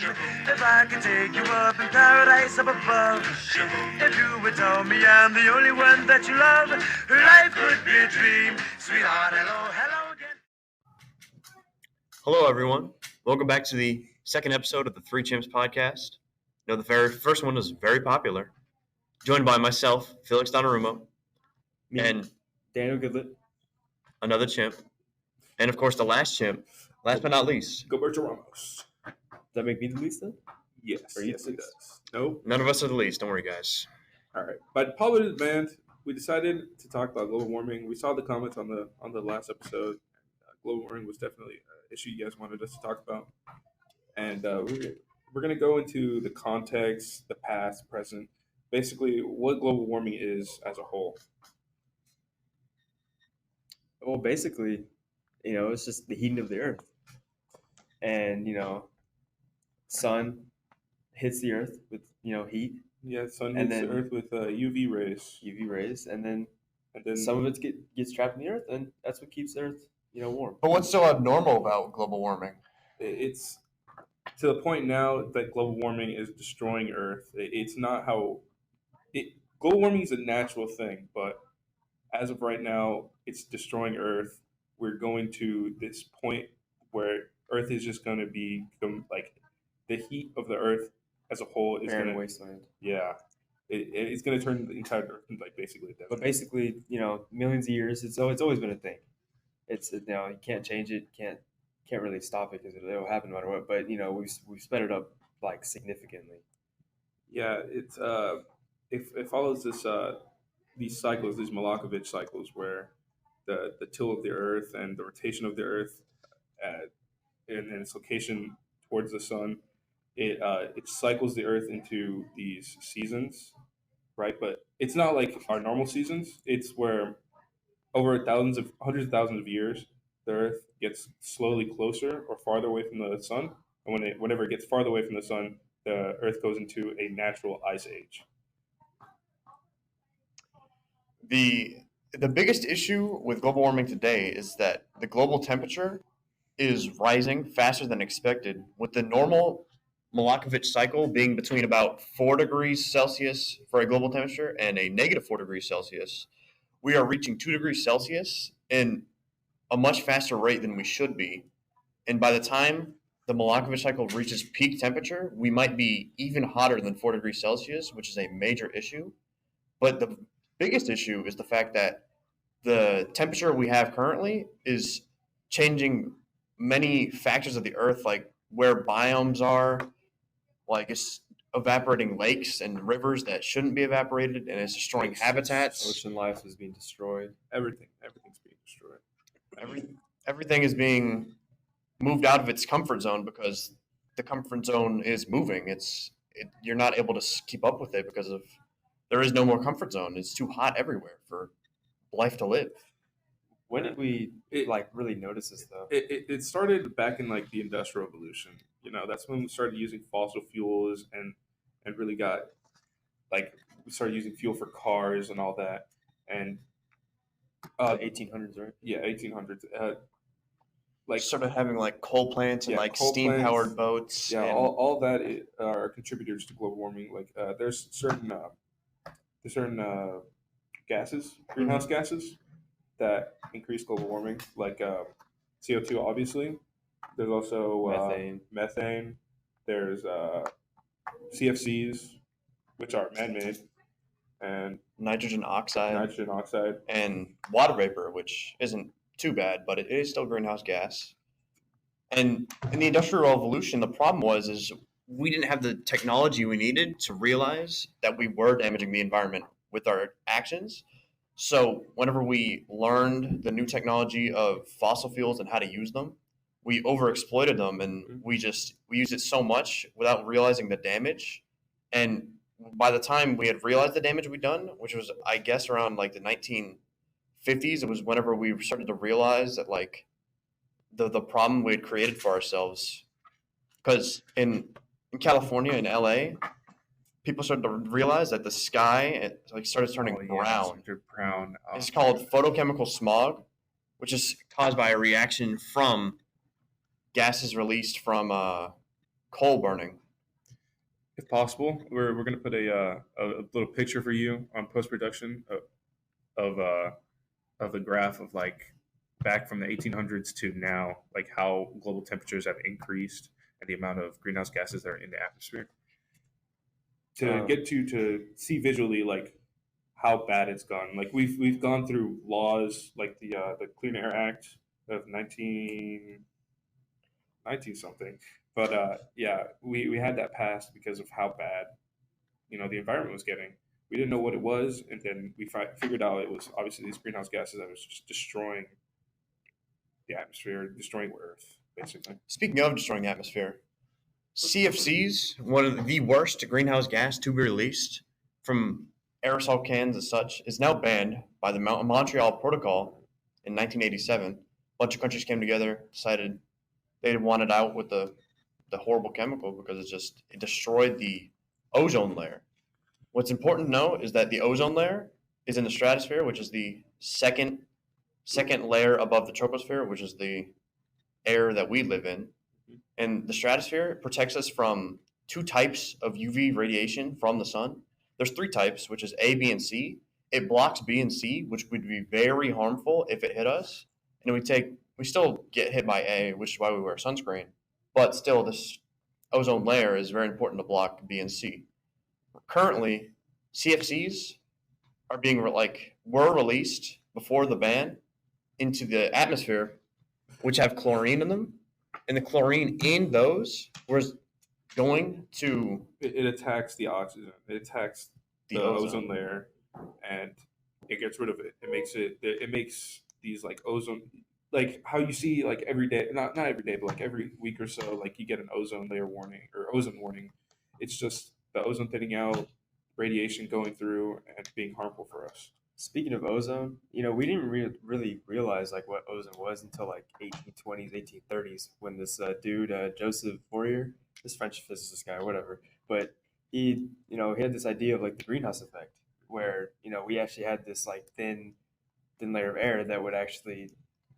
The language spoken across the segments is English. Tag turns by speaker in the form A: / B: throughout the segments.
A: If I could take you up in paradise up above. If you would tell me I'm the only one that you love, life could be a dream. Sweetheart, hello, hello again.
B: Hello, everyone. Welcome back to the second episode of the Three Chimps podcast. The very first one was very popular. Joined by myself, Felix Donnarumma, and
C: Daniel Goodlet,
B: another chimp, and of course the last chimp, last but not least,
D: Gilberto Ramos.
C: Does that make me the least then?
D: Yes, yes, it does. Nope.
B: None of us are the least. Don't worry, guys.
D: All right. But popular demand, we decided to talk about global warming. We saw the comments on the last episode. Global warming was definitely an issue you guys wanted us to talk about, and we're going to go into the context, the past, present, basically what global warming is as a whole.
C: Well, basically, it's just the heating of the earth. And, sun hits the earth with, heat.
D: Yeah, sun
C: And
D: hits the
C: then-
D: earth with UV rays.
C: UV rays, and then
D: And
C: some of it gets trapped in the earth, and that's what keeps the earth, warm.
B: But what's so abnormal about global warming?
D: It's to the point now that global warming is destroying Earth. It's not how global warming is a natural thing, but as of right now, it's destroying Earth. We're going to this point where Earth is just going to become like the heat of the Earth as a whole is
C: Barren
D: going to
C: wasteland.
D: it's going to turn the entire Earth into like basically a desert.
C: But basically, millions of years, it's always been a thing. It's you can't change it, can't really stop it because it'll happen no matter what. But we've sped it up like significantly.
D: Yeah, it's it follows these cycles, these Milankovitch cycles, where the tilt of the Earth and the rotation of the Earth, and its location towards the sun, it cycles the Earth into these seasons, right? But it's not like our normal seasons. It's where over hundreds of thousands of years, the Earth gets slowly closer or farther away from the sun, and whenever it gets farther away from the sun, the Earth goes into a natural ice age.
B: The biggest issue with global warming today is that the global temperature is rising faster than expected, with the normal Milankovitch cycle being between about 4 degrees Celsius for a global temperature and a negative 4 degrees Celsius. We are reaching 2 degrees Celsius in a much faster rate than we should be. And by the time the Milankovitch cycle reaches peak temperature, we might be even hotter than 4 degrees Celsius, which is a major issue. But the biggest issue is the fact that the temperature we have currently is changing many factors of the earth, like where biomes are, like it's evaporating lakes and rivers that shouldn't be evaporated, and it's destroying habitats.
C: Ocean life is being destroyed.
D: Everything's being destroyed.
B: Everything is being moved out of its comfort zone because the comfort zone is moving. You're not able to keep up with it because there is no more comfort zone. It's too hot everywhere for life to live.
C: When did we really notice this though?
D: It started back in like the Industrial Revolution. That's when we started using fossil fuels and really got like we started using fuel for cars and all that. And
C: 1800s, right?
D: Yeah, 1800s.
B: Started having like coal plants and
D: coal
B: steam-powered
D: plants.
B: boats.
D: Yeah,
B: and
D: all that are contributors to global warming. Like there's certain gases, greenhouse gases, that increase global warming, like CO2, obviously. There's also methane. There's CFCs, which are man-made, and
B: nitrogen oxide, and water vapor, which isn't too bad, but it is still greenhouse gas. And in the Industrial Revolution, the problem is we didn't have the technology we needed to realize that we were damaging the environment with our actions. So whenever we learned the new technology of fossil fuels and how to use them, we overexploited them, and we used it so much without realizing the damage. And by the time we had realized the damage we'd done, which was, I guess, around like the 1950s, it was whenever we started to realize that like the problem we had created for ourselves. Because in California and LA, people started to realize that the sky started turning brown.
D: Brown.
B: It's called photochemical smog, which is caused by a reaction from gases released from coal burning.
D: If possible, we're gonna put a little picture for you on post production of a graph of like back from the 1800s to now, like how global temperatures have increased and the amount of greenhouse gases that are in the atmosphere. To see visually like how bad it's gone. Like we've gone through laws like the Clean Air Act of 19 something, but yeah, we had that passed because of how bad the environment was getting. We didn't know what it was, and then we figured out it was obviously these greenhouse gases that was just destroying the atmosphere, destroying Earth, basically.
B: Speaking of destroying the atmosphere, CFCs, one of the worst greenhouse gas to be released from aerosol cans as such, is now banned by the Montreal Protocol in 1987. A bunch of countries came together, decided they wanted out with the horrible chemical because it destroyed the ozone layer. What's important to know is that the ozone layer is in the stratosphere, which is the second layer above the troposphere, which is the air that we live in. And the stratosphere protects us from two types of UV radiation from the sun. There's three types, which is A, B, and C. It blocks B and C, which would be very harmful if it hit us. And we still get hit by A, which is why we wear sunscreen. But still, this ozone layer is very important to block B and C. Currently, CFCs are were released before the ban into the atmosphere, which have chlorine in them, and the chlorine in those was going to
D: it attacks the oxygen, it attacks the ozone layer, and it gets rid of it. It makes these like ozone, like how you see like every day, not every day, but like every week or so, like you get an ozone layer warning or ozone warning. It's just the ozone thinning out, radiation going through and being harmful for us.
C: Speaking of ozone, we didn't really realize like what ozone was until like 1820s, 1830s, when this dude Joseph Fourier, this French physicist guy, or whatever, but he had this idea of like the greenhouse effect, where we actually had this like thin layer of air that would actually,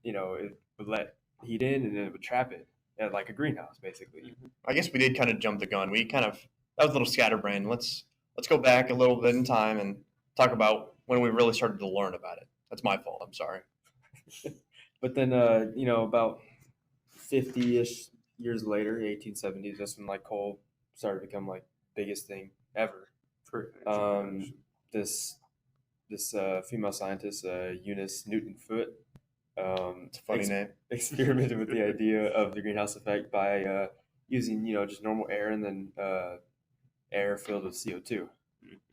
C: it would let heat in and then it would trap it at like a greenhouse, basically.
B: I guess we did kind of jump the gun. That was a little scatterbrained. Let's go back a little bit in time and talk about when we really started to learn about it. That's my fault. I'm sorry.
C: But then, about 50-ish years later, 1870s, that's when like coal started to become like biggest thing ever. This female scientist, Eunice Newton Foote,
B: it's a funny name,
C: experimented with the idea of the greenhouse effect by using just normal air and then air filled with CO2.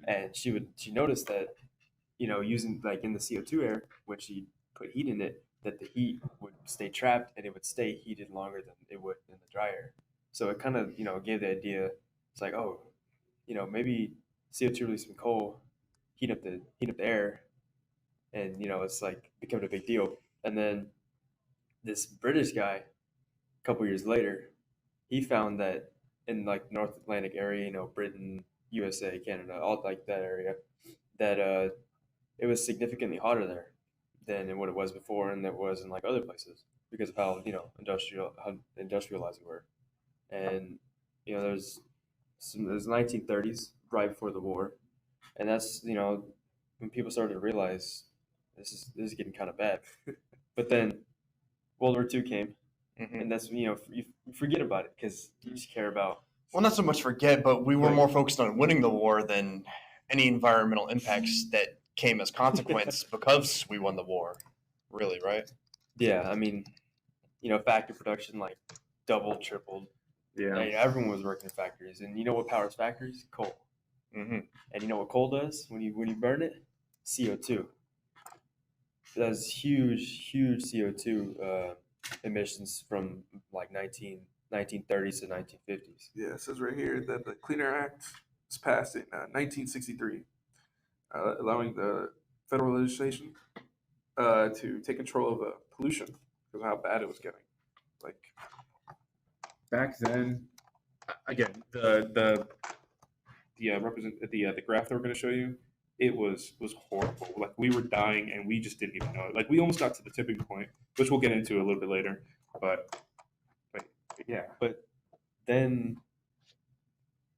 C: And she noticed that using like in the CO2 air, when she put heat in it, that the heat would stay trapped and it would stay heated longer than it would in the dry air. So it kind of gave the idea. It's like, oh, maybe CO2 released from coal heat up the air, and it's like becoming a big deal. And then this British guy, a couple years later, he found that in like North Atlantic area, Britain, USA, Canada, all like that area, that it was significantly hotter there than in what it was before, and it was in like other places because of how industrialized we were. And there's the 1930s, right before the war, and that's when people started to realize this is getting kind of bad. But then World War II came, and that's you forget about it because you just care about.
B: Well, not so much forget, but we were more focused on winning the war than any environmental impacts that came as consequence because we won the war. Really, right?
C: Yeah, I mean, factory production like doubled, tripled.
D: Yeah,
C: everyone was working in factories, and you know what powers factories? Coal.
B: Mm-hmm.
C: And you know what coal does when you burn it? CO2. It does huge CO2 emissions from like 1930s to 1950s.
D: Yeah, it says right here that the Clean Air Act was passed in 1963, allowing the federal legislation to take control of pollution because of how bad it was getting. Like back then, again, the graph that we're going to show you, it was horrible. Like we were dying and we just didn't even know it. Like we almost got to the tipping point, which we'll get into a little bit later. But yeah.
C: But then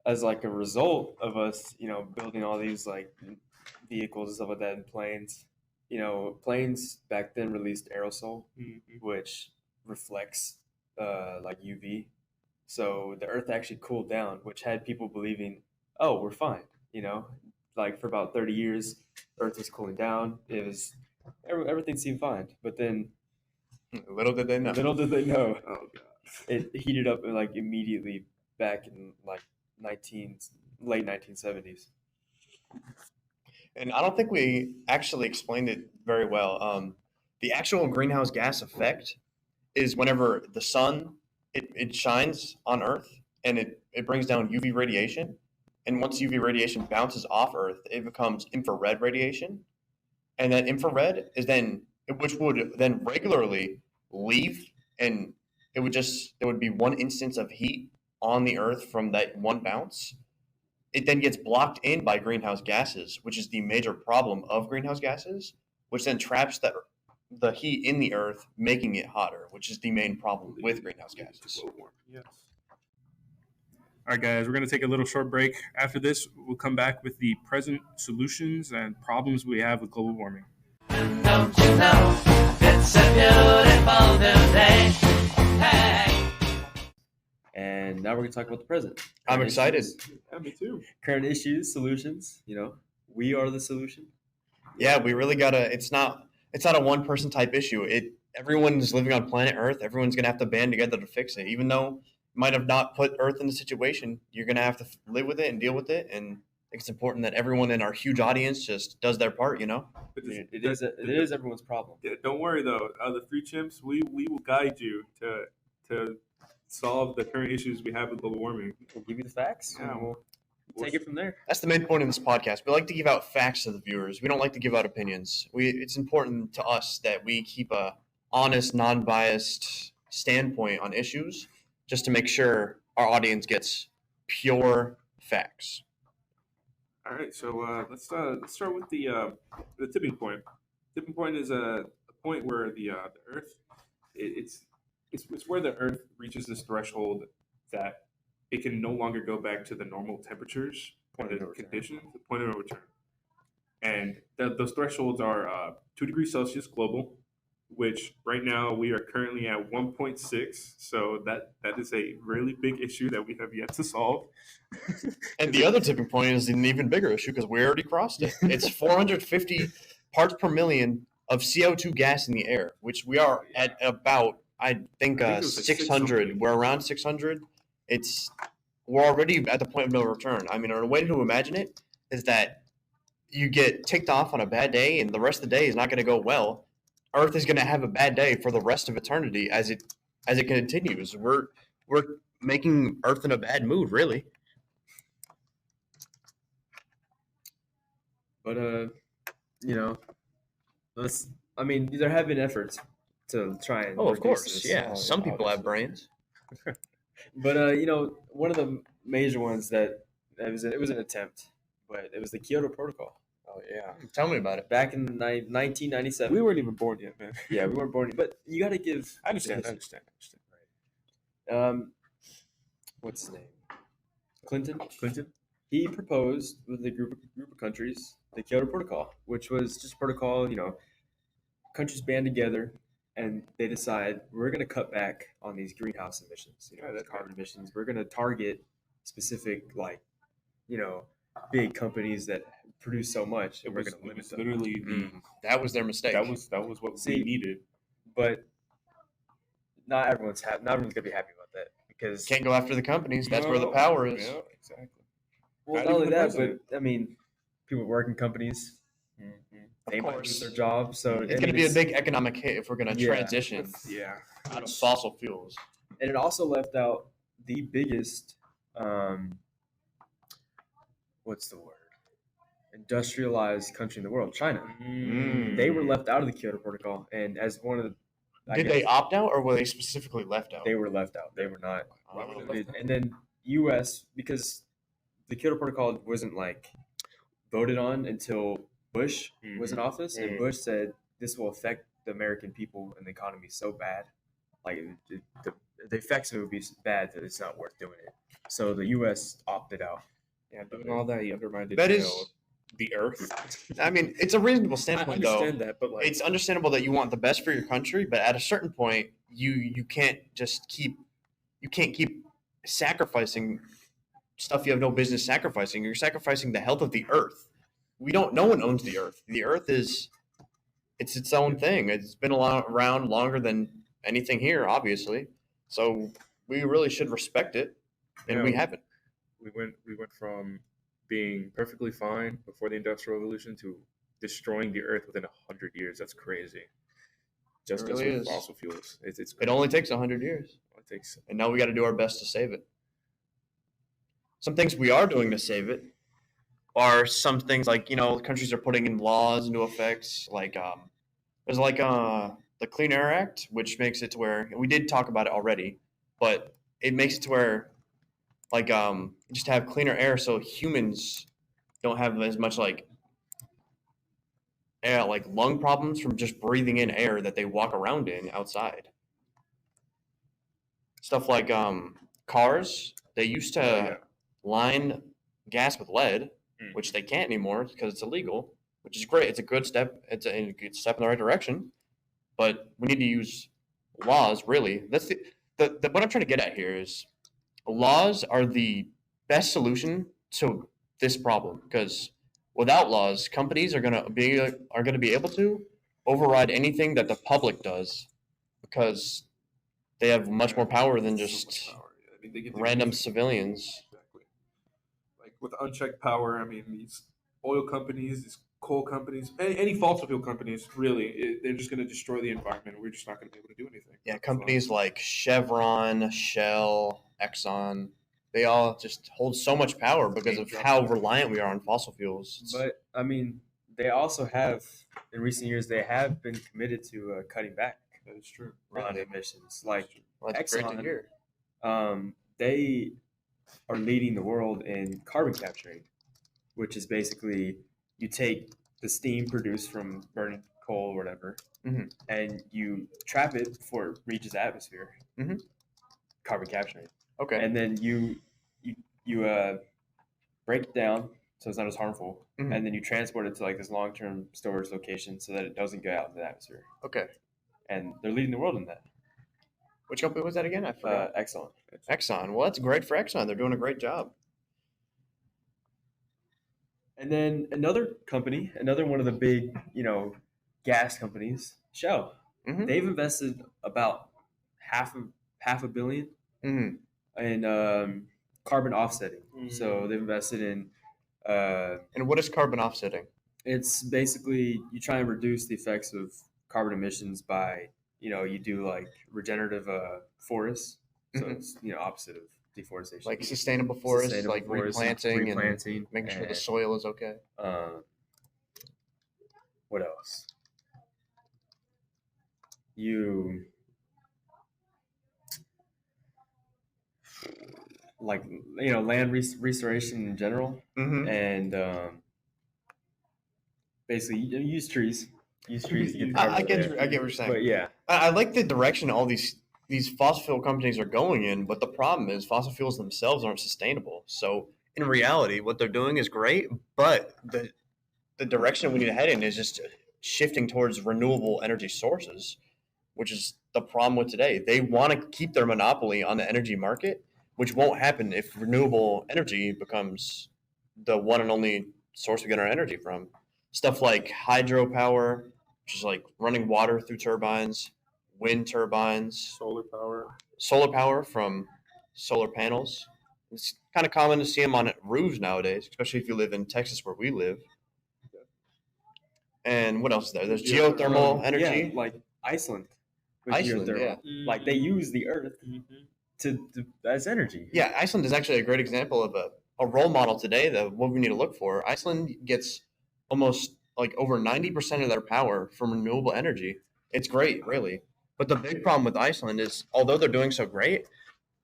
C: as like a result of us, building all these like vehicles and stuff like that and planes, planes back then released aerosol, which reflects like UV. So the Earth actually cooled down, which had people believing, oh, we're fine. Like for about 30 years, Earth was cooling down. It was everything seemed fine, but then
B: Little did they know.
D: Oh god.
C: It heated up like immediately back in like late 1970s.
B: And I don't think we actually explained it very well. The actual greenhouse gas effect is whenever the sun it shines on Earth and it brings down UV radiation. And once UV radiation bounces off Earth, it becomes infrared radiation. And that infrared is then, which would then regularly leave, and there would be one instance of heat on the Earth from that one bounce. It then gets blocked in by greenhouse gases, which is the major problem of greenhouse gases, which then traps the heat in the Earth, making it hotter, which is the main problem with greenhouse gases.
D: Global warming, yes. All right, guys, we're going to take a little short break. After this, we'll come back with the present solutions and problems we have with global warming.
E: Don't you know it's a beautiful new day? Hey.
C: And now we're going to talk about the present.
B: I'm excited.
D: Yeah, me too.
C: Current issues, solutions. We are the solution.
B: Yeah, we really gotta. It's not a one person type issue. Everyone's living on planet Earth. Everyone's gonna have to band together to fix it. Even though you might have not put Earth in the situation, you're gonna have to live with it and deal with it. And I think it's important that everyone in our huge audience just does their part.
C: It is everyone's problem.
D: Yeah, don't worry though. The three chimps, we will guide you to solve the current issues we have with global warming.
C: We'll give you the facts.
D: Yeah.
C: And we'll take it from there.
B: That's the main point of this podcast. We like to give out facts to the viewers. We don't like to give out opinions. It's important to us that we keep a honest, non-biased standpoint on issues, just to make sure our audience gets pure facts.
D: All right, so let's start with the tipping point. Tipping point is a point where the Earth, it's where the Earth reaches this threshold that it can no longer go back to the normal temperatures or the conditions, the point of no return. And those thresholds are 2 degrees Celsius global, which right now we are currently at 1.6. So that is a really big issue that we have yet to solve.
B: And the other tipping point is an even bigger issue because we already crossed it. It's 450 parts per million of CO2 gas in the air, which we are at about, I think
D: it was like
B: 600. We're around 600. We're already at the point of no return. I mean, a way to imagine it is that you get ticked off on a bad day and the rest of the day is not going to go well. Earth is going to have a bad day for the rest of eternity as it continues. We're making Earth in a bad mood, really.
C: But there have been efforts to try and.
B: Oh, of
C: reduce
B: course,
C: this,
B: yeah. Some people have brains.
C: But one of the major ones that it was an attempt, but it was the Kyoto Protocol.
B: Oh yeah, tell me about it.
C: Back in 1997,
D: We weren't even born yet, man.
C: yeah, we weren't born, but you got to give.
D: I understand.
C: What's his name? Clinton. He proposed with a group of countries the Kyoto Protocol, which was just a protocol. Countries band together and they decide we're going to cut back on these greenhouse emissions, carbon emissions. We're going to target specific, big companies that produce so much, and we're going to limit them.
D: Literally,
B: That was their mistake.
D: that was what we needed.
C: But not everyone's going to be happy about that because
B: Can't go after the companies. That's where the power is.
D: Yeah, exactly.
C: well,
D: Not
C: not only
D: even the
C: that,
D: president.
C: but people work in companies. They might lose their jobs, so
B: It's going to be a big economic hit if we're going to
C: Yeah.
B: transition
D: Yeah.
B: out of fossil fuels.
C: And it also left out the biggest, what's the word? Industrialized country in the world, China. They were left out of the Kyoto Protocol, and as one of the,
B: Did they opt out, or were they specifically left out?
C: They were left out. They were not.
B: Why were they left
C: And then U.S. because the Kyoto Protocol wasn't voted on until Bush was in office, and Bush said this will affect the American people and the economy so bad, the effects of it would be bad that it's not worth doing it. So the U.S. it out.
D: Yeah, doing all that, he undermined
B: That is,
D: the earth.
B: I mean, it's a reasonable
D: I
B: standpoint, though.
D: understand that, but like,
B: It's understandable that you want the best for your country, but at a certain point, you can't just keep sacrificing stuff you have no business sacrificing. You're sacrificing the health of the earth. No one owns the earth. The earth is its own thing. It's been around longer than anything here, obviously. So we really should respect it, and we
D: Yeah.
B: haven't.
D: we went from being perfectly fine before the Industrial Revolution to destroying the earth within 100 years. That's crazy. Just
B: It
D: as
B: really
D: with
B: is.
D: fossil fuels, it's
B: It only takes 100 years,
D: it takes.
B: and now we got to do our best to save it. Some things we are doing to save it are some things like, countries are putting in laws into effects. Like there's like the Clean Air Act, which makes it to where we did talk about it already, but it makes it to where like just have cleaner air so humans don't have as much like air, like lung problems from just breathing in air that they walk around in outside. Stuff like cars, they used to
D: Oh, yeah.
B: line gas with lead,
D: Mm.
B: which they can't anymore because it's illegal, which is great. It's a good step. It's a good step in the right direction, but we need to use laws. Really, that's the what I'm trying to get at here is laws are the best solution to this problem, because without laws, companies are gonna be able to override anything that the public does, because they have much more power than
D: So
B: just
D: much power. I mean, they can do
B: random
D: anything.
B: civilians.
D: Exactly. Like with unchecked power, I mean, these oil companies, these coal companies, any fossil fuel companies, really, they're just going to destroy the environment. We're just not going to be able to do anything.
B: Yeah,
D: So,
B: companies like Chevron, Shell, Exxon, they all just hold so much power because of how reliant we are on fossil fuels.
C: But I mean, they also have in recent years they have been committed to cutting back
D: that is true.
C: on emissions. Like
B: Well, that's great to
C: Exxon,
B: hear.
C: they are leading the world in carbon capturing, which is basically you take the steam produced from burning coal or whatever,
B: Mhm.
C: and you trap it before it reaches the atmosphere.
B: Mhm.
C: Carbon capturing,
B: Okay.
C: and then you break it down so it's not as harmful,
B: Mhm.
C: and then you transport it to like this long-term storage location so that it doesn't go out into the atmosphere.
B: Okay.
C: And they're leading the world in that.
B: Which company was that again? I forgot.
C: Excellent.
B: Exxon. Well, that's great for Exxon. They're doing a great job.
C: And then another company, another one of the big, gas companies, Shell.
B: Mhm.
C: They've invested about half a billion
B: Mhm.
C: in carbon offsetting. So they've invested in.
B: And what is carbon offsetting?
C: It's basically you try and reduce the effects of carbon emissions by you do like regenerative forests. So
B: Mhm.
C: it's opposite of deforestation.
B: Like sustainable forests,
C: Sustainable
B: like
C: forests,
B: replanting
C: replanting,
B: and making sure the
C: and,
B: soil is okay.
C: What else? You like land restoration in general,
B: Mm-hmm.
C: and basically you use trees. Use trees to get
B: I
C: carbon.
B: get what you're saying.
C: But yeah,
B: I like the direction all these fossil fuel companies are going in, but the problem is fossil fuels themselves aren't sustainable. So in reality, what they're doing is great, but the direction we need to head in is just shifting towards renewable energy sources, which is the problem with today. They want to keep their monopoly on the energy market, which won't happen if renewable energy becomes the one and only source we get our energy from. Stuff like hydropower, which is like running water through turbines, wind turbines, solar power from solar panels. It's kind of common to see them on roofs nowadays, especially if you live in Texas where we live. And what else is there? There's geothermal energy.
C: Yeah, like Iceland. with
B: Iceland,
C: geothermal.
B: yeah.
C: Like they use the earth to as energy.
B: Yeah, Iceland is actually a great example of a role model today that what we need to look for. Iceland gets almost like over 90% of their power from renewable energy. It's great, really. But the big problem with Iceland is, although they're doing so great,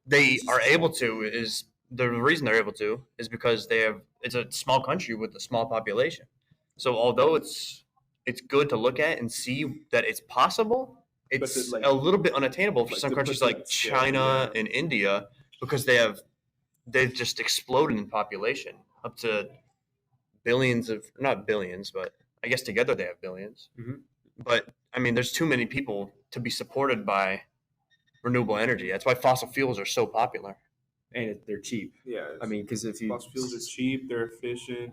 B: they are able to is the reason they're able to is because it's a small country with a small population. So although it's good to look at and see that it's possible, it's
D: like-
B: a little bit unattainable for
D: like
B: some
D: to
B: countries
D: put
B: like
D: that scale,
B: China
D: yeah.
B: and India, because they have they've just exploded in population up to billions of, not billions, but I guess together they have 1000000000s.
C: Mhm.
B: But I mean, there's too many people to be supported by renewable energy. That's why fossil fuels are so popular.
C: And they're cheap.
D: Yeah,
C: I mean, because if you
D: fossil fuels are cheap, they're efficient,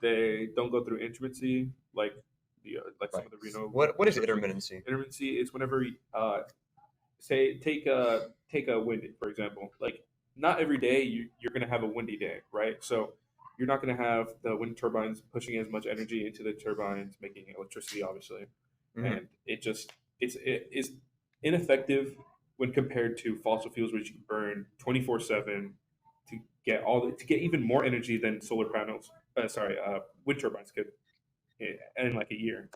D: they don't go through intermittency like some of the renewable.
B: What is
D: resources.
B: intermittency?
D: Intermittency is whenever say take a wind for example. Like not every day you're going to have a windy day, right? So you're not going to have the wind turbines pushing as much energy into the turbines, making electricity, obviously, and it is ineffective when compared to fossil fuels, which you can burn 24/7 to get even more energy than solar panels. Wind turbines could in like a year.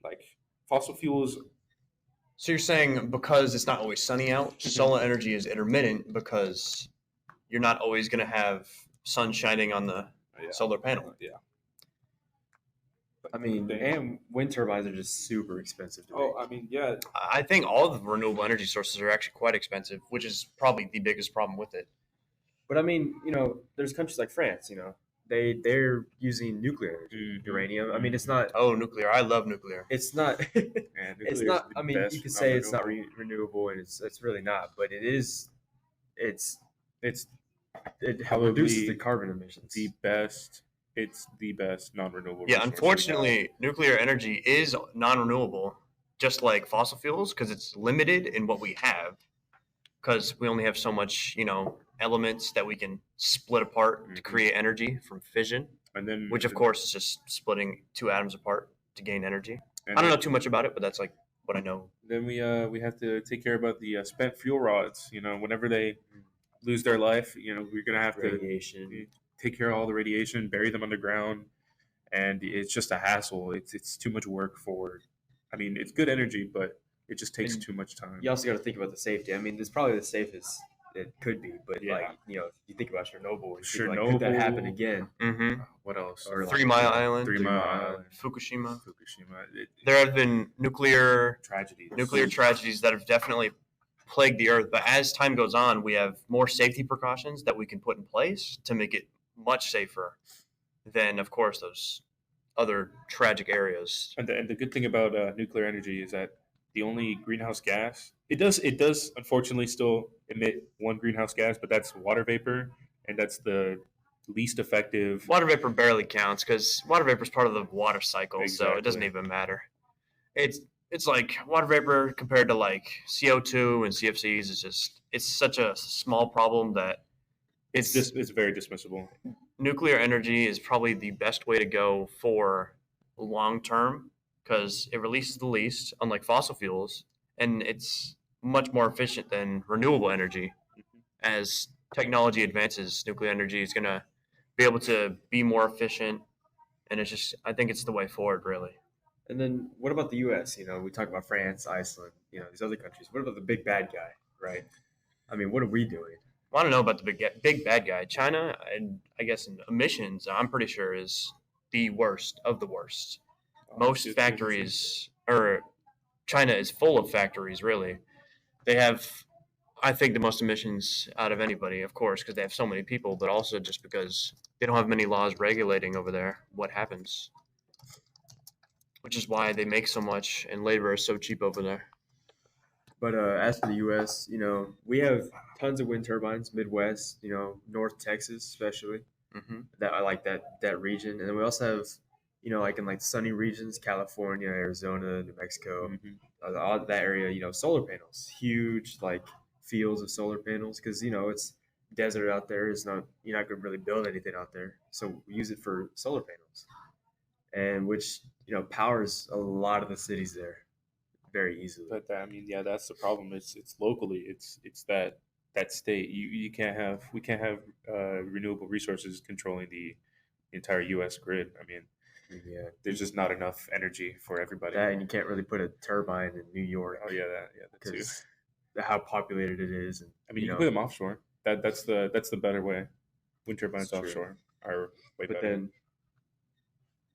D: Like fossil fuels.
B: So you're saying because it's not always sunny out, solar energy is intermittent because you're not always going to have sun shining on the solar panel.
D: Yeah.
C: I mean, and wind turbines are just super expensive to make.
D: Oh, I mean, yeah.
B: I think all the renewable energy sources are actually quite expensive, which is probably the biggest problem with it.
C: But I mean, there's countries like France, they're using nuclear energy, uranium. I mean, it's not.
B: Oh, nuclear! I love nuclear.
C: It's not. It's not. I mean, you could say it's not renewable, and it's really not. But it is. It reduces the carbon emissions.
D: It's the best non-renewable.
B: Yeah, unfortunately, nuclear energy is non-renewable, just like fossil fuels, because it's limited in what we have. Because we only have so much, elements that we can split apart to create energy from fission, which of course is just splitting two atoms apart to gain energy. I don't know too much about it, but that's like what I know.
D: Then we have to take care about the spent fuel rods. Whenever they lose their life, we're gonna have to take care of all the radiation, bury them underground, and it's just a hassle. It's too much work for. I mean, it's good energy, but it just takes too much time.
C: You also got to think about the safety. I mean, it's probably the safest it could be, but if you think about Chernobyl, could that happen again?
B: Mm-hmm.
D: What else?
B: Or 3 Mile Island, Fukushima. There have been nuclear tragedies that have definitely plagued the Earth. But as time goes on, we have more safety precautions that we can put in place to make it much safer than, of course, those other tragic areas.
D: And the good thing about nuclear energy is that the only greenhouse gas it does unfortunately still emit one greenhouse gas, but that's water vapor, and that's the least effective.
B: Water vapor barely counts because water vapor is part of the water cycle, so it doesn't even matter. It's like water vapor compared to like CO2 and CFCs. It's such a small problem that
D: it's very dismissible.
B: Nuclear energy is probably the best way to go for long term because it releases the least, unlike fossil fuels, and it's much more efficient than renewable energy. As technology advances, nuclear energy is going to be able to be more efficient, and I think it's the way forward, really.
C: And then what about the U.S.? We talk about France, Iceland, these other countries. What about the big bad guy, right? I mean, what are we doing?
B: Well, I don't know about the big bad guy. China, I guess in emissions, I'm pretty sure is the worst of the worst. Most factories, or China is full of factories, really. They have, I think, the most emissions out of anybody, of course, because they have so many people, but also just because they don't have many laws regulating over there what happens. Which is why they make so much and labor is so cheap over there.
C: But as for the U.S., we have tons of wind turbines, Midwest, North Texas especially.
B: Mm-hmm.
C: That I like that region, and then we also have, like in like sunny regions, California, Arizona, New Mexico, all that area. Solar panels, huge like fields of solar panels, because it's desert out there. You're not going to really build anything out there, so we use it for solar panels, and which powers a lot of the cities there very easily.
D: But that's the problem. It's locally. It's that state. We can't have renewable resources controlling the entire U.S. grid. I mean, there's just not enough energy for everybody.
C: And you can't really put a turbine in New York.
D: Oh yeah, that too.
C: How populated it is. And,
D: I mean, you can put them offshore. That's the better way. Wind turbines offshore are way better. But then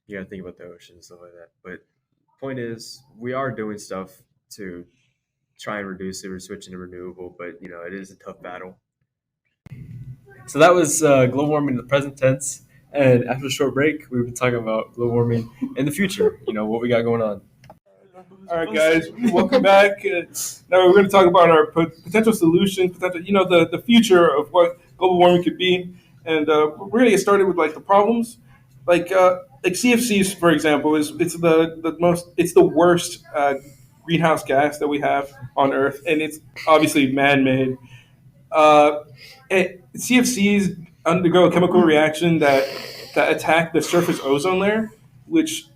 C: you got to think about the ocean and stuff like that. But point is, we are doing stuff to try and reduce it or switching to renewable, but it is a tough battle. So that was global warming in the present tense. And after a short break, we've been talking about global warming in the future. What we got going on.
D: All right, guys, welcome back. Now we're going to talk about our potential solutions, the future of what global warming could be, and we're going to get started with like the problems, like CFCs, for example, it's the worst greenhouse gas that we have on Earth, and it's obviously man-made. CFCs undergo a chemical reaction that attack the surface ozone layer, which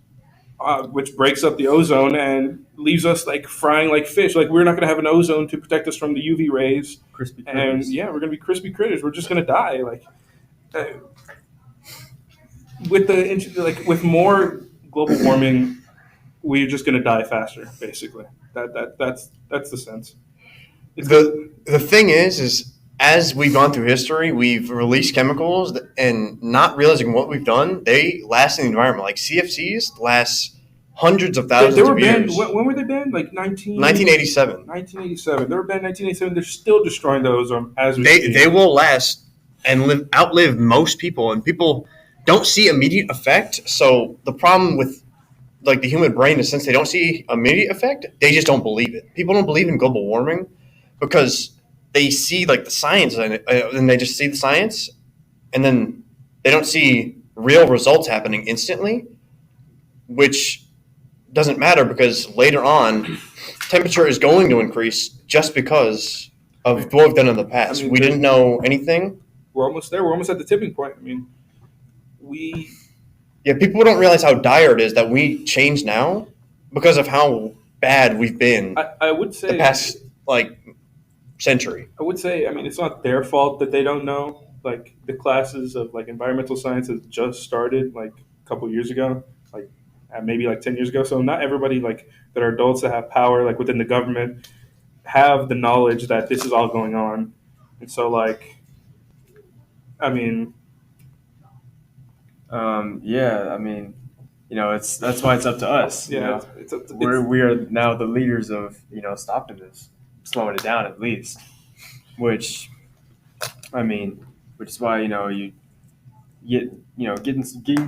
D: breaks up the ozone and leaves us like frying like fish. Like we're not going to have an ozone to protect us from the UV rays.
C: Crispy
D: And
C: critters.
D: yeah, we're going to be crispy critters. We're just going to die. Like with more global warming, we're just going to die faster. Basically, that's the sense.
B: The thing is as we've gone through history, we've released chemicals and not realizing what we've done, they last in the environment. Like CFCs last hundreds of thousands
D: They were
B: of
D: banned.
B: years.
D: When were they banned? Like
B: 1987.
D: 1987. They were banned 1987. They're still destroying the ozone as we speak.
B: They will last and outlive most people, and people don't see immediate effect. So the problem with like the human brain is since they don't see immediate effect, they just don't believe it. People don't believe in global warming because they see like the science and they just see the science, and then they don't see real results happening instantly, which doesn't matter because later on, temperature is going to increase just because of what we've done in the past. We didn't know anything.
D: We're almost there. We're almost at the tipping point. I mean,
B: people don't realize how dire it is that we change now because of how bad we've been.
D: I would say
B: the past century.
D: I would say, I mean, it's not their fault that they don't know. Like the classes of like environmental sciences just started like a couple years ago, like maybe like 10 years ago. So not everybody like that are adults that have power like within the government have the knowledge that this is all going on. And so like, I mean,
C: that's why it's up to us.
D: Yeah,
C: we are now the leaders of stopping this, slowing it down at least. Which is why you get getting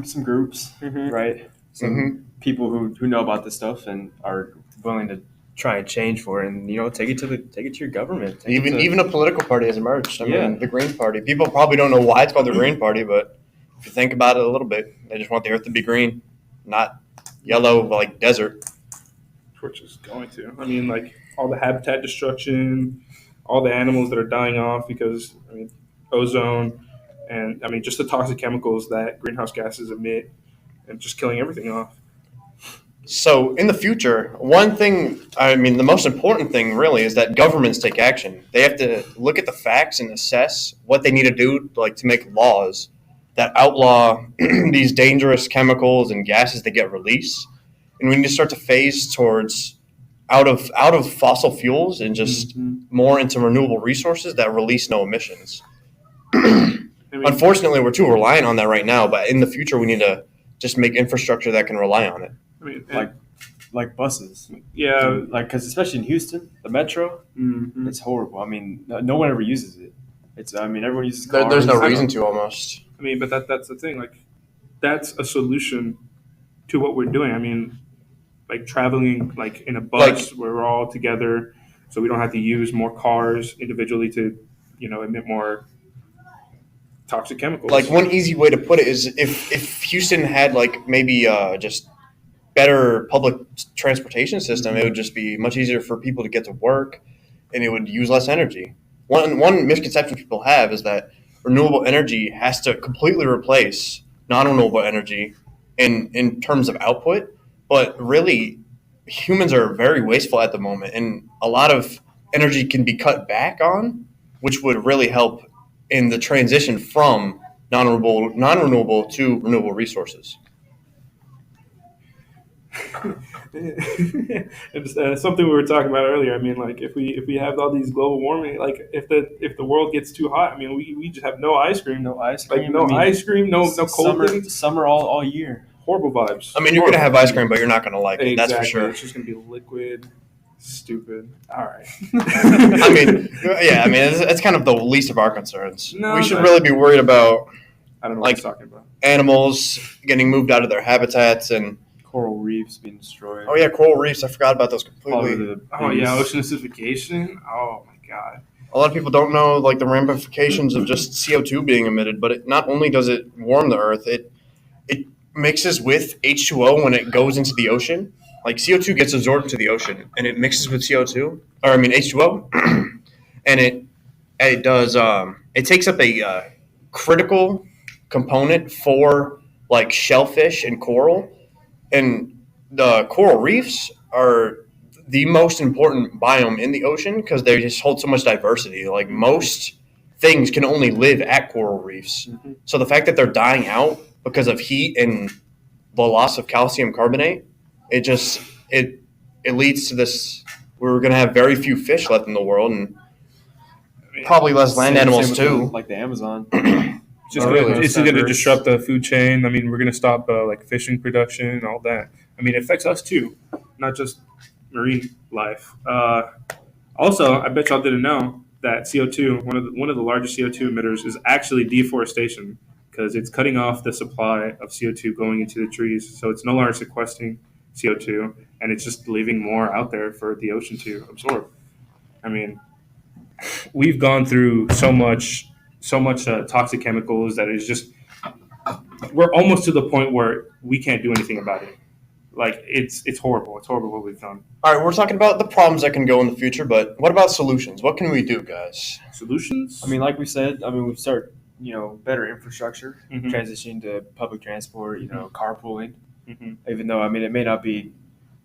C: some groups, right? Some people who know about this stuff and are willing to try and change for it, and take it to your government.
B: Even a political party has emerged. I mean, the Green Party. People probably don't know why it's called the Green Party, but if you think about it a little bit, they just want the earth to be green, not yellow like desert.
D: Which is going to. I mean, like all the habitat destruction, all the animals that are dying off because ozone, and just the toxic chemicals that greenhouse gases emit, and just killing everything off.
B: So in the future, the most important thing really is that governments take action. They have to look at the facts and assess what they need to do, like to make laws that outlaw these dangerous chemicals and gases that get released. And we need to start to phase towards out of fossil fuels and just more into renewable resources that release no emissions. Unfortunately, we're too reliant on that right now, but in the future, we need to just make infrastructure that can rely on it.
C: Like buses.
D: Yeah.
C: Because especially in Houston, the metro, it's horrible. I mean, no one ever uses it. Everyone uses cars.
B: There's no reason to almost.
D: But that's the thing. Like, that's a solution to what we're doing. Like traveling like in a bus where we're all together, so we don't have to use more cars individually to, emit more toxic chemicals.
B: Like one easy way to put it is if Houston had like maybe just better public transportation system, it would just be much easier for people to get to work, and it would use less energy. One misconception people have is that renewable energy has to completely replace non-renewable energy in terms of output, but really humans are very wasteful at the moment, and a lot of energy can be cut back on, which would really help in the transition from non-renewable to renewable resources.
D: It's something we were talking about earlier. If we have all these global warming, like if the world gets too hot, we just have no ice cream, no ice cream, no cold things.
C: Summer all year.
D: Horrible vibes.
B: You're gonna have ice cream, but you're not gonna like it.
D: Exactly.
B: That's for sure.
D: It's just gonna be liquid. Stupid. All right.
B: I mean, yeah, I mean, it's kind of the least of our concerns.
D: No,
B: we should
D: no.
B: really be worried about
D: I don't know
B: like-
D: what he's talking about.
B: animals getting moved out of their habitats and
C: Coral reefs being destroyed.
B: oh yeah, coral reefs. I forgot about those
C: Probably
B: completely.
C: the
D: Oh yeah,
C: biggest-
D: ocean acidification. Oh my god.
B: A lot of people don't know like the ramifications of just CO2 being emitted, but it not only does it warm the earth, it mixes with H2O when it goes into the ocean. Like CO2 gets absorbed into the ocean and it mixes with CO2, or I mean H2O, and it does it takes up a critical component for like shellfish and coral, and the coral reefs are the most important biome in the ocean because they just hold so much diversity. Like most things can only live at coral reefs.
D: Mhm.
B: So the fact that they're dying out because of heat and the loss of calcium carbonate, it just it leads to this. We're gonna have very few fish left in the world, and probably less land
C: Same
B: animals
C: with
B: too.
C: like the Amazon.
D: Just
B: Oh, really?
D: it's going to
C: Diverse.
D: disrupt the food chain. I mean, we're going to stop like fishing production and all that. I mean, it affects us too, not just marine life. Also, I bet y'all didn't know that CO2, one of the largest CO2 emitters, is actually deforestation because it's cutting off the supply of CO2 going into the trees. So it's no longer sequestering CO2, and it's just leaving more out there for the ocean to absorb. I mean, we've gone through so much toxic chemicals that is just we're almost to the point where we can't do anything about it. Like it's horrible. It's horrible what we've done.
B: All right, we're talking about the problems that can go in the future, but what about solutions? What can we do, guys?
D: Solutions?
C: I mean, like we said, we start, better infrastructure,
D: Mhm.
C: transitioning to public transport, carpooling.
D: Mhm.
C: Even though, it may not be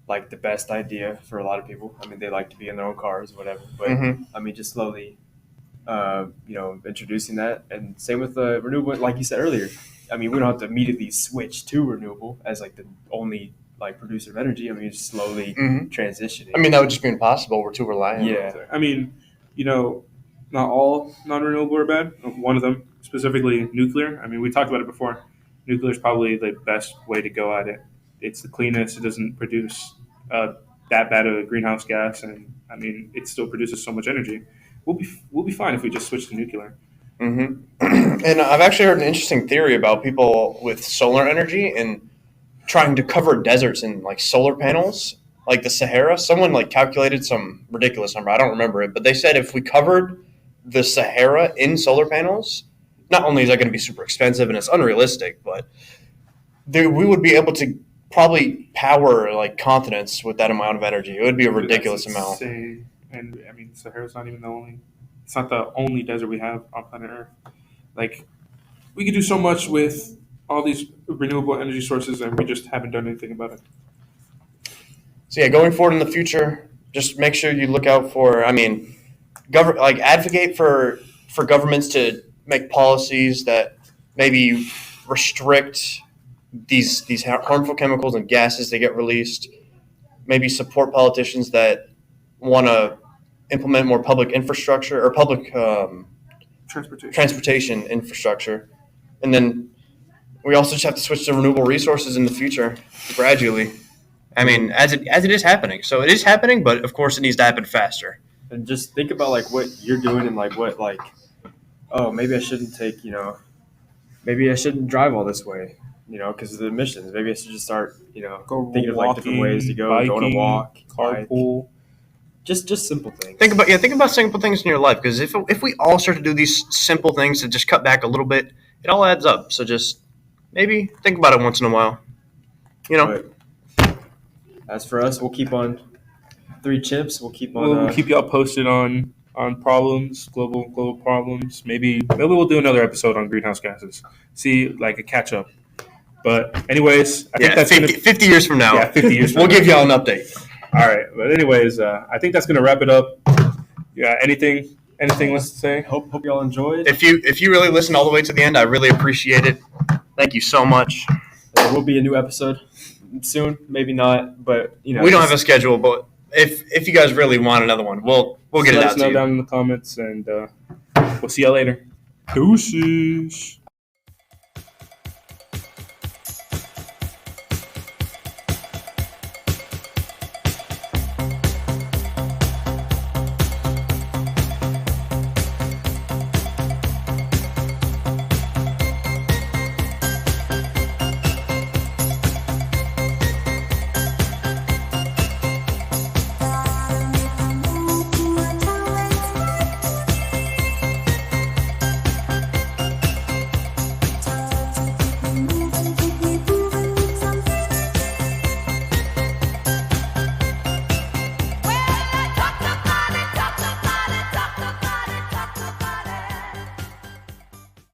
C: like the best idea for a lot of people. I mean, they like to be in their own cars, whatever. But
B: Mm-hmm.
C: just slowly, introducing that, and same with the renewable. Like you said earlier, we don't have to immediately switch to renewable as like the only like producer of energy. Just slowly
B: Mm-hmm.
C: transitioning.
B: I mean, that would just be impossible. We're too reliant.
C: Yeah.
D: I mean, not all non-renewable are bad. One of them, specifically nuclear. I mean, we talked about it before. Nuclear is probably the best way to go at it. It's the cleanest. It doesn't produce that bad of a greenhouse gas, and I mean, it still produces so much energy. We'll be fine if we just switch to nuclear.
B: Mm-hmm. And I've actually heard an interesting theory about people with solar energy and trying to cover deserts in like solar panels, like the Sahara. Someone like calculated some ridiculous number. I don't remember it, but they said if we covered the Sahara in solar panels, not only is that going to be super expensive and it's unrealistic, but we would be able to probably power like continents with that amount of energy. It would be a ridiculous
D: That's
B: amount.
D: insane. And I mean, Sahara's not even it's not the only desert we have on planet Earth. Like, we could do so much with all these renewable energy sources, and we just haven't done anything about it.
B: So yeah, going forward in the future, just make sure you look out for. I mean, advocate for governments to make policies that maybe restrict these harmful chemicals and gases that get released. Maybe support politicians that want to implement more public infrastructure or public transportation infrastructure, and then we also just have to switch to renewable resources in the future gradually. I mean, as it is happening. So it is happening, but of course it needs to happen faster.
C: And just think about like what you're doing and like what like, oh, maybe I shouldn't take, maybe I shouldn't drive all this way, because of the emissions. Maybe I should just start,
D: Go
C: thinking of like different ways to go, going
D: biking,
C: to walk, bike.
D: carpool.
C: Just simple things.
B: Think about simple things in your life, because if we all start to do these simple things to just cut back a little bit, it all adds up. So just maybe think about it once in a while.
C: But as for us, we'll keep on 3 Chimps. We'll keep on.
D: We'll keep y'all posted on problems, global problems. Maybe we'll do another episode on greenhouse gases. See, like a catch up. But anyways, I think that's
B: 50 years from now.
D: Yeah, 50 years from
B: we'll
D: now.
B: give y'all an update.
D: All right, but anyways, I think that's gonna wrap it up. Yeah, anything less to say?
C: Hope y'all enjoyed.
B: If you really listen all the way to the end, I really appreciate it. Thank you so much.
C: There will be a new episode soon. Maybe not, but
B: We don't have a schedule, but if you guys really want another one, we'll get it
D: Let
B: out
D: us
B: to
D: know
B: you.
D: down in the comments, and we'll see y'all later. Deuces.